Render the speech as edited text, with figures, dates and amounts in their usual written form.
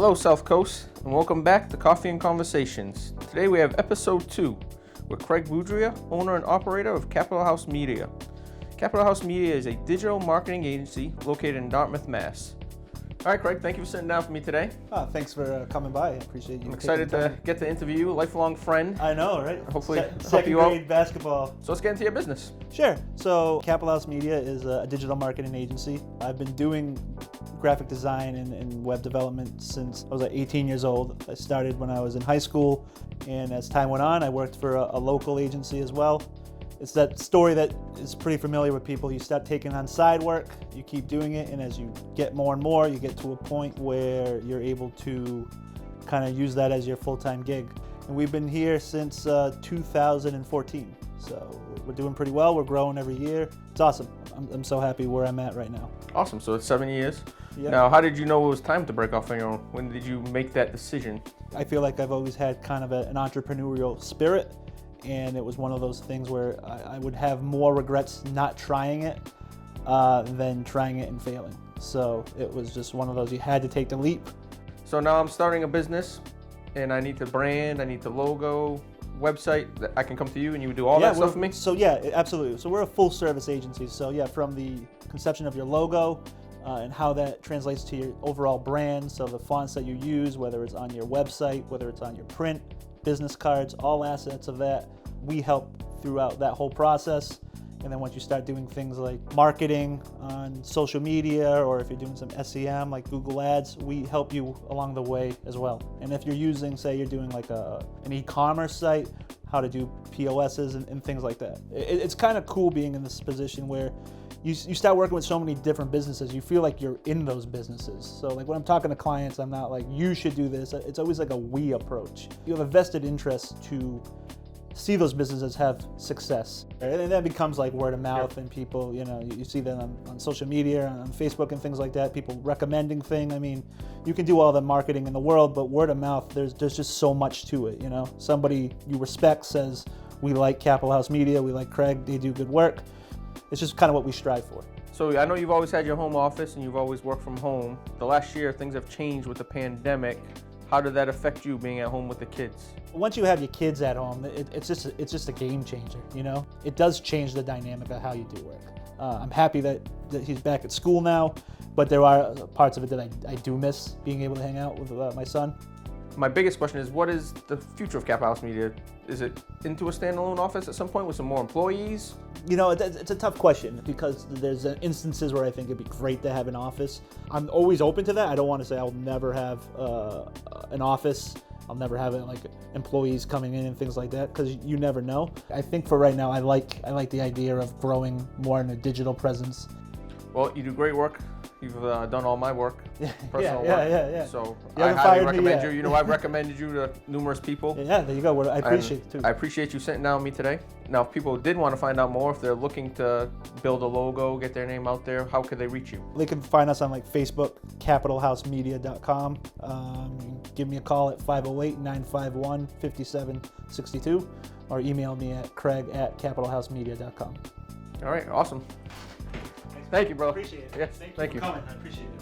Hello, South Coast, and welcome back to Coffee and Conversations. Today we have episode 2 with Craig Boudria, owner and operator of Capital House Media. Capital House Media is a digital marketing agency located in Dartmouth, Mass. All right, Craig, thank you for sitting down for me today. Thanks for coming by. I appreciate you. I'm excited to get to interview you, a lifelong friend. I know, right? Hopefully help Second you out. grade basketball. So let's get into your business. Sure. So Capital House Media is a digital marketing agency. I've been doing graphic design and web development since I was like 18 years old. I started when I was in high school, and as time went on, I worked for a local agency as well. It's that story that is pretty familiar with people. You start taking on side work, you keep doing it, and as you get more and more, you get to a point where you're able to kind of use that as your full-time gig. And we've been here since 2014. So we're doing pretty well. We're growing every year. It's awesome. I'm so happy where I'm at right now. Awesome. So it's 7 years. Yep. Now, how did you know it was time to break off on your own? When did you make that decision? I feel like I've always had kind of an entrepreneurial spirit. And it was one of those things where I would have more regrets not trying it than trying it and failing. So it was just one of those, you had to take the leap. So now I'm starting a business and I need the brand, I need the logo, website, that I can come to you and you would do all that stuff for me? So yeah, absolutely. So we're a full service agency. So yeah, from the conception of your logo and how that translates to your overall brand. So the fonts that you use, whether it's on your website, whether it's on your print, business cards, all assets of that, we help throughout that whole process. And then once you start doing things like marketing on social media, or if you're doing some SEM like Google Ads, we help you along the way as well. And if you're using, say you're doing like an e-commerce site, how to do POSs and things like that. It's kind of cool being in this position where you start working with so many different businesses, you feel like you're in those businesses. So like when I'm talking to clients, I'm not like, you should do this. It's always like a we approach. You have a vested interest to see those businesses have success. And that becomes like word of mouth. Yep. And people, you see them on social media, on Facebook and things like that, people recommending things. I mean, you can do all the marketing in the world, but word of mouth, there's just so much to it, Somebody you respect says, we like Capital House Media, we like Craig, they do good work. It's just kind of what we strive for. So I know you've always had your home office and you've always worked from home. The last year, things have changed with the pandemic. How did that affect you being at home with the kids? Once you have your kids at home, it's just a game changer, It does change the dynamic of how you do work. I'm happy that he's back at school now, but there are parts of it that I do miss, being able to hang out with my son. My biggest question is, what is the future of Capital House Media? Is it into a standalone office at some point with some more employees? It's a tough question because there's instances where I think it'd be great to have an office. I'm always open to that. I don't want to say I'll never have an office. I'll never have like employees coming in and things like that, because you never know. I think for right now, I like the idea of growing more in a digital presence. Well, you do great work. You've done all my work, personal work. Yeah. So you I highly recommend you. I've recommended you to numerous people. Yeah, there you go. I appreciate it too. I appreciate you sitting down with me today. Now, if people did want to find out more, if they're looking to build a logo, get their name out there, how could they reach you? They can find us on like Facebook, capitalhousemedia.com. Give me a call at 508-951-5762 or email me at craig@capitalhousemedia.com. All right, awesome. Thank you, brother. Appreciate it. Yes, thank you. For coming. I appreciate it.